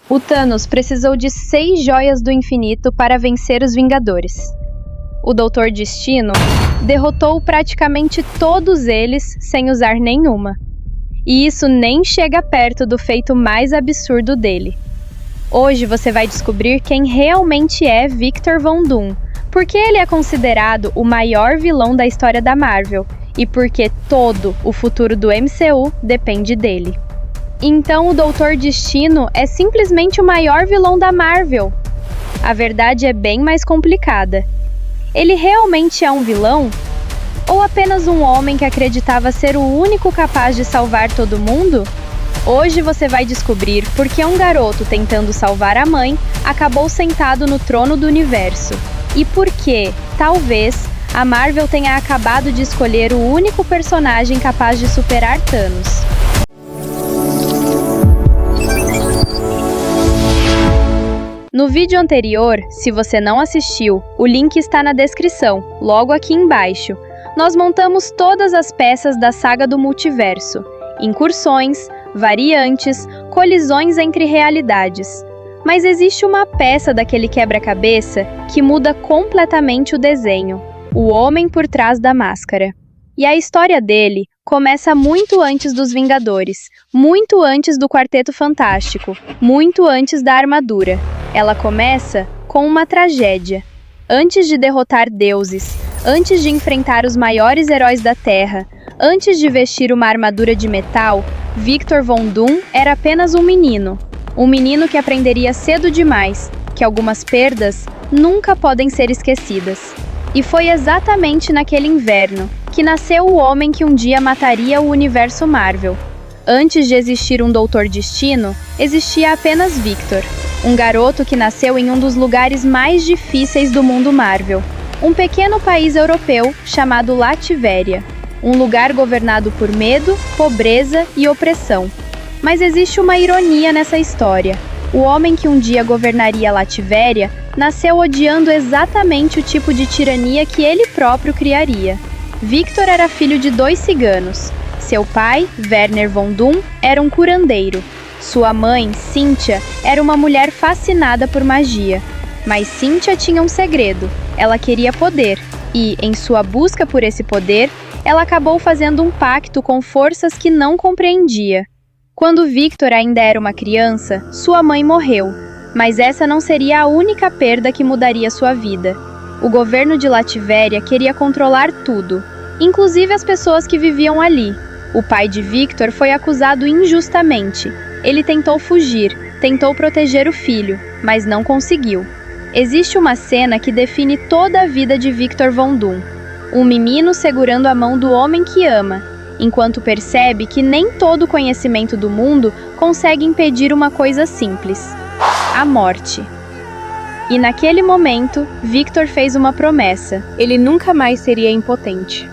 O Thanos precisou de 6 joias do infinito para vencer os Vingadores. O Doutor Destino derrotou praticamente todos eles sem usar nenhuma. E isso nem chega perto do feito mais absurdo dele. Hoje você vai descobrir quem realmente é Victor Von Doom, porque ele é considerado o maior vilão da história da Marvel e porque todo o futuro do MCU depende dele. Então o Doutor Destino é simplesmente o maior vilão da Marvel. A verdade é bem mais complicada. Ele realmente é um vilão? Ou apenas um homem que acreditava ser o único capaz de salvar todo mundo? Hoje você vai descobrir por que um garoto tentando salvar a mãe acabou sentado no trono do universo. E por que, talvez, a Marvel tenha acabado de escolher o único personagem capaz de superar Thanos. No vídeo anterior, se você não assistiu, o link está na descrição, logo aqui embaixo. Nós montamos todas as peças da saga do multiverso, incursões, variantes, colisões entre realidades. Mas existe uma peça daquele quebra-cabeça que muda completamente o desenho, o homem por trás da máscara. E a história dele começa muito antes dos Vingadores, muito antes do Quarteto Fantástico, muito antes da armadura. Ela começa com uma tragédia. Antes de derrotar deuses, antes de enfrentar os maiores heróis da Terra, antes de vestir uma armadura de metal, Victor Von Doom era apenas um menino. Um menino que aprenderia cedo demais que algumas perdas nunca podem ser esquecidas. E foi exatamente naquele inverno que nasceu o homem que um dia mataria o universo Marvel. Antes de existir um Doutor Destino, existia apenas Victor, um garoto que nasceu em um dos lugares mais difíceis do mundo Marvel, um pequeno país europeu chamado Lativéria, um lugar governado por medo, pobreza e opressão. Mas existe uma ironia nessa história. O homem que um dia governaria Lativéria nasceu odiando exatamente o tipo de tirania que ele próprio criaria. Victor era filho de 2 ciganos. Seu pai, Werner Von Doom, era um curandeiro. Sua mãe, Cynthia, era uma mulher fascinada por magia. Mas Cynthia tinha um segredo. Ela queria poder. E, em sua busca por esse poder, ela acabou fazendo um pacto com forças que não compreendia. Quando Victor ainda era uma criança, sua mãe morreu. Mas essa não seria a única perda que mudaria sua vida. O governo de Lativéria queria controlar tudo, inclusive as pessoas que viviam ali. O pai de Victor foi acusado injustamente. Ele tentou fugir, tentou proteger o filho, mas não conseguiu. Existe uma cena que define toda a vida de Victor Von Doom. Um menino segurando a mão do homem que ama, enquanto percebe que nem todo o conhecimento do mundo consegue impedir uma coisa simples: a morte. E naquele momento, Victor fez uma promessa: ele nunca mais seria impotente.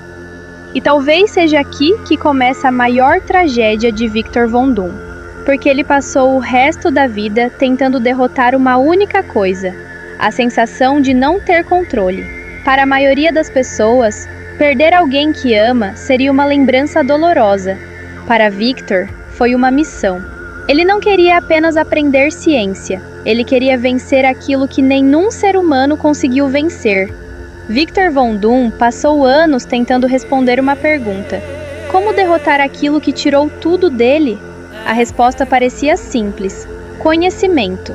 E talvez seja aqui que começa a maior tragédia de Victor Von Doom, porque ele passou o resto da vida tentando derrotar uma única coisa: a sensação de não ter controle. Para a maioria das pessoas, perder alguém que ama seria uma lembrança dolorosa. Para Victor, foi uma missão. Ele não queria apenas aprender ciência, ele queria vencer aquilo que nenhum ser humano conseguiu vencer. Victor Von Doom passou anos tentando responder uma pergunta: como derrotar aquilo que tirou tudo dele? A resposta parecia simples: conhecimento.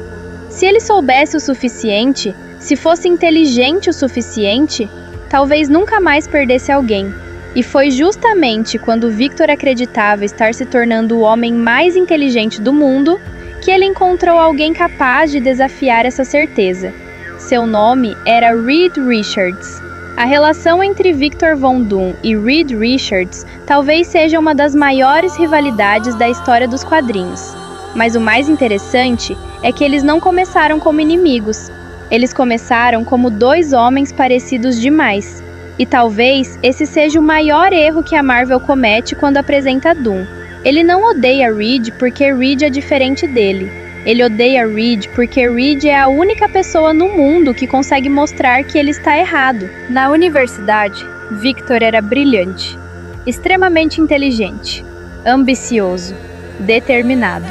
Se ele soubesse o suficiente, se fosse inteligente o suficiente, talvez nunca mais perdesse alguém. E foi justamente quando Victor acreditava estar se tornando o homem mais inteligente do mundo que ele encontrou alguém capaz de desafiar essa certeza. Seu nome era Reed Richards. A relação entre Victor Von Doom e Reed Richards talvez seja uma das maiores rivalidades da história dos quadrinhos. Mas o mais interessante é que eles não começaram como inimigos. Eles começaram como 2 homens parecidos demais. E talvez esse seja o maior erro que a Marvel comete quando apresenta Doom. Ele não odeia Reed porque Reed é diferente dele. Ele odeia Reed porque Reed é a única pessoa no mundo que consegue mostrar que ele está errado. Na universidade, Victor era brilhante, extremamente inteligente, ambicioso, determinado.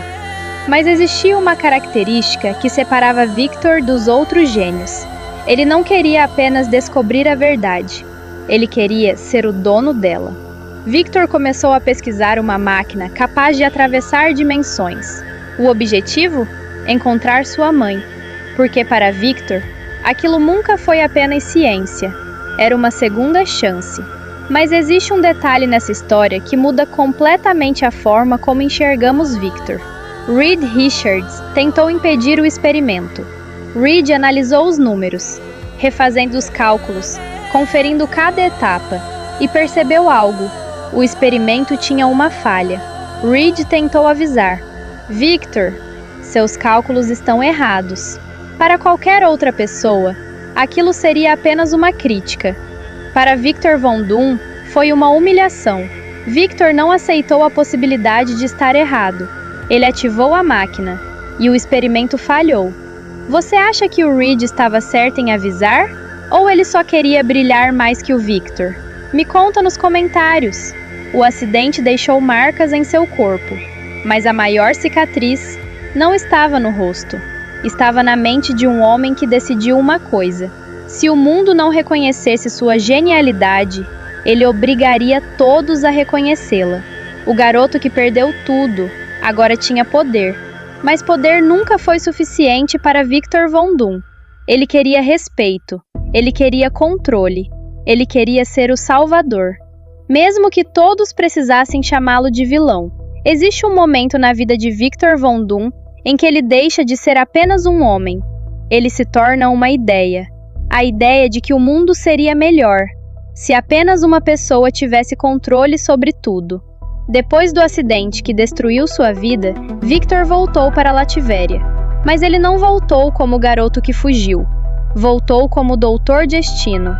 Mas existia uma característica que separava Victor dos outros gênios. Ele não queria apenas descobrir a verdade. Ele queria ser o dono dela. Victor começou a pesquisar uma máquina capaz de atravessar dimensões. O objetivo? Encontrar sua mãe. Porque para Victor, aquilo nunca foi apenas ciência. Era uma segunda chance. Mas existe um detalhe nessa história que muda completamente a forma como enxergamos Victor. Reed Richards tentou impedir o experimento. Reed analisou os números, refazendo os cálculos, conferindo cada etapa, e percebeu algo. O experimento tinha uma falha. Reed tentou avisar. Victor, seus cálculos estão errados. Para qualquer outra pessoa, aquilo seria apenas uma crítica. Para Victor Von Doom, foi uma humilhação. Victor não aceitou a possibilidade de estar errado. Ele ativou a máquina, e o experimento falhou. Você acha que o Reed estava certo em avisar? Ou ele só queria brilhar mais que o Victor? Me conta nos comentários. O acidente deixou marcas em seu corpo, mas a maior cicatriz não estava no rosto. Estava na mente de um homem que decidiu uma coisa. Se o mundo não reconhecesse sua genialidade, ele obrigaria todos a reconhecê-la. O garoto que perdeu tudo agora tinha poder. Mas poder nunca foi suficiente para Victor Von Doom. Ele queria respeito. Ele queria controle. Ele queria ser o salvador. Mesmo que todos precisassem chamá-lo de vilão. Existe um momento na vida de Victor Von Doom em que ele deixa de ser apenas um homem. Ele se torna uma ideia. A ideia de que o mundo seria melhor se apenas uma pessoa tivesse controle sobre tudo. Depois do acidente que destruiu sua vida, Victor voltou para Lativéria. Mas ele não voltou como o garoto que fugiu. Voltou como Doutor Destino.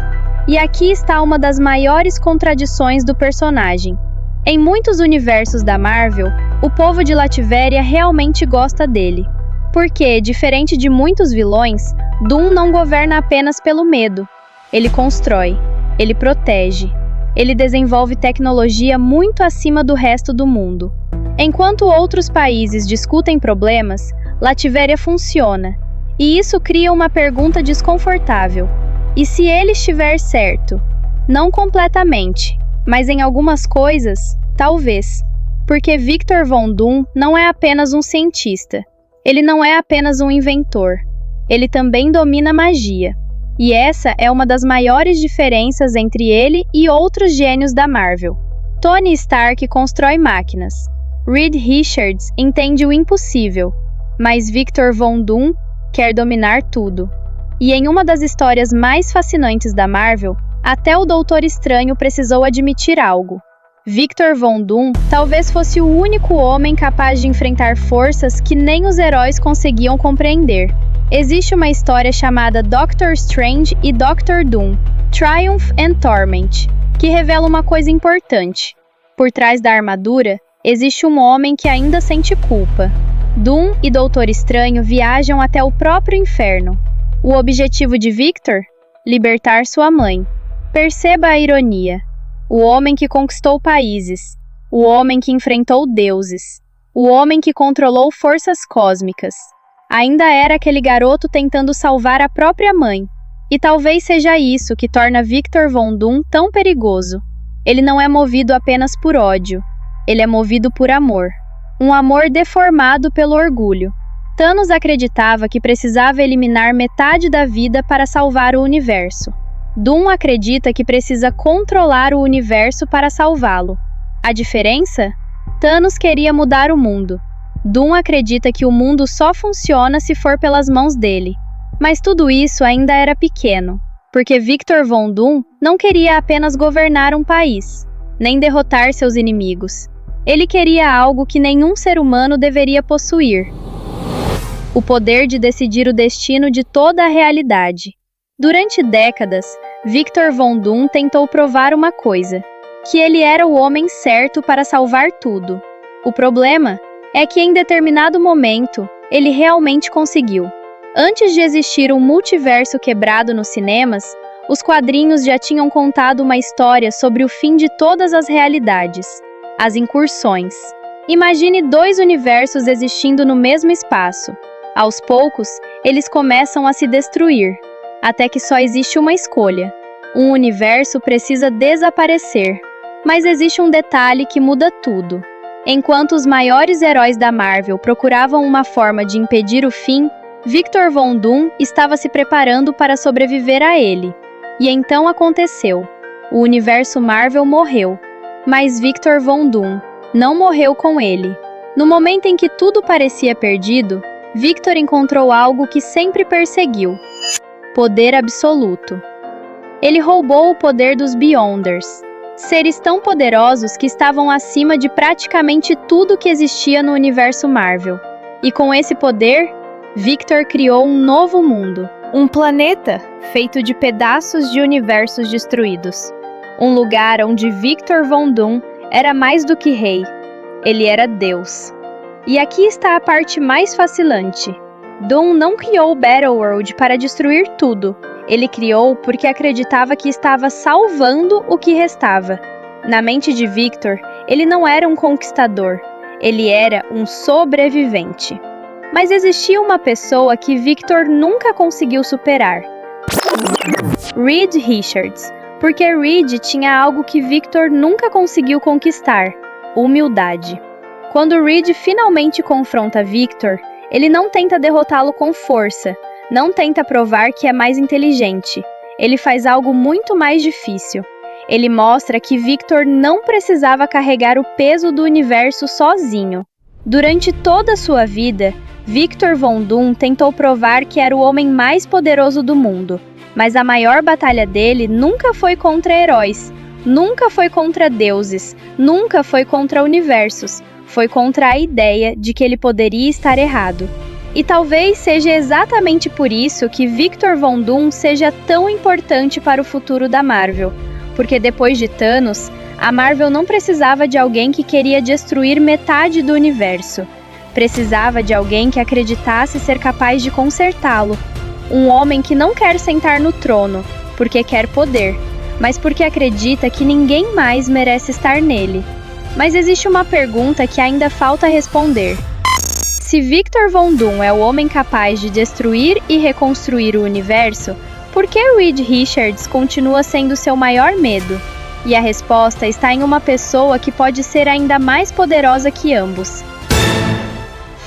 E aqui está uma das maiores contradições do personagem. Em muitos universos da Marvel, o povo de Lativéria realmente gosta dele. Porque, diferente de muitos vilões, Doom não governa apenas pelo medo. Ele constrói, ele protege. Ele desenvolve tecnologia muito acima do resto do mundo. Enquanto outros países discutem problemas, Lativéria funciona. E isso cria uma pergunta desconfortável. E se ele estiver certo? Não completamente, mas em algumas coisas, talvez. Porque Victor Von Doom não é apenas um cientista. Ele não é apenas um inventor. Ele também domina magia. E essa é uma das maiores diferenças entre ele e outros gênios da Marvel. Tony Stark constrói máquinas. Reed Richards entende o impossível. Mas Victor Von Doom quer dominar tudo. E em uma das histórias mais fascinantes da Marvel, até o Doutor Estranho precisou admitir algo. Victor Von Doom talvez fosse o único homem capaz de enfrentar forças que nem os heróis conseguiam compreender. Existe uma história chamada Doctor Strange e Doctor Doom, Triumph and Torment, que revela uma coisa importante. Por trás da armadura, existe um homem que ainda sente culpa. Doom e Doutor Estranho viajam até o próprio inferno. O objetivo de Victor? Libertar sua mãe. Perceba a ironia. O homem que conquistou países. O homem que enfrentou deuses. O homem que controlou forças cósmicas. Ainda era aquele garoto tentando salvar a própria mãe. E talvez seja isso que torna Victor Von Doom tão perigoso. Ele não é movido apenas por ódio. Ele é movido por amor. Um amor deformado pelo orgulho. Thanos acreditava que precisava eliminar metade da vida para salvar o universo. Doom acredita que precisa controlar o universo para salvá-lo. A diferença? Thanos queria mudar o mundo. Doom acredita que o mundo só funciona se for pelas mãos dele. Mas tudo isso ainda era pequeno, porque Victor Von Doom não queria apenas governar um país, nem derrotar seus inimigos. Ele queria algo que nenhum ser humano deveria possuir: o poder de decidir o destino de toda a realidade. Durante décadas, Victor Von Doom tentou provar uma coisa: que ele era o homem certo para salvar tudo. O problema é que em determinado momento, ele realmente conseguiu. Antes de existir um multiverso quebrado nos cinemas, os quadrinhos já tinham contado uma história sobre o fim de todas as realidades: as incursões. Imagine dois universos existindo no mesmo espaço. Aos poucos, eles começam a se destruir, até que só existe uma escolha. Um universo precisa desaparecer. Mas existe um detalhe que muda tudo. Enquanto os maiores heróis da Marvel procuravam uma forma de impedir o fim, Victor Von Doom estava se preparando para sobreviver a ele. E então aconteceu. O universo Marvel morreu, mas Victor Von Doom não morreu com ele. No momento em que tudo parecia perdido, Victor encontrou algo que sempre perseguiu: poder absoluto. Ele roubou o poder dos Beyonders, seres tão poderosos que estavam acima de praticamente tudo que existia no universo Marvel. E com esse poder, Victor criou um novo mundo. Um planeta feito de pedaços de universos destruídos. Um lugar onde Victor Von Doom era mais do que rei. Ele era Deus. E aqui está a parte mais fascinante. Doom não criou o Battleworld para destruir tudo. Ele criou porque acreditava que estava salvando o que restava. Na mente de Victor, ele não era um conquistador. Ele era um sobrevivente. Mas existia uma pessoa que Victor nunca conseguiu superar: Reed Richards. Porque Reed tinha algo que Victor nunca conseguiu conquistar: humildade. Quando Reed finalmente confronta Victor, ele não tenta derrotá-lo com força, não tenta provar que é mais inteligente. Ele faz algo muito mais difícil. Ele mostra que Victor não precisava carregar o peso do universo sozinho. Durante toda a sua vida, Victor Von Doom tentou provar que era o homem mais poderoso do mundo, mas a maior batalha dele nunca foi contra heróis, nunca foi contra deuses, nunca foi contra universos, foi contra a ideia de que ele poderia estar errado. E talvez seja exatamente por isso que Victor Von Doom seja tão importante para o futuro da Marvel, porque depois de Thanos, a Marvel não precisava de alguém que queria destruir metade do universo. Precisava de alguém que acreditasse ser capaz de consertá-lo. Um homem que não quer sentar no trono, porque quer poder, mas porque acredita que ninguém mais merece estar nele. Mas existe uma pergunta que ainda falta responder. Se Victor Von Doom é o homem capaz de destruir e reconstruir o universo, por que Reed Richards continua sendo seu maior medo? E a resposta está em uma pessoa que pode ser ainda mais poderosa que ambos: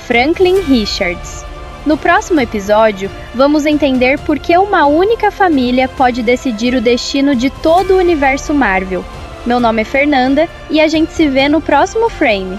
Franklin Richards. No próximo episódio, vamos entender por que uma única família pode decidir o destino de todo o universo Marvel. Meu nome é Fernanda e a gente se vê no próximo frame.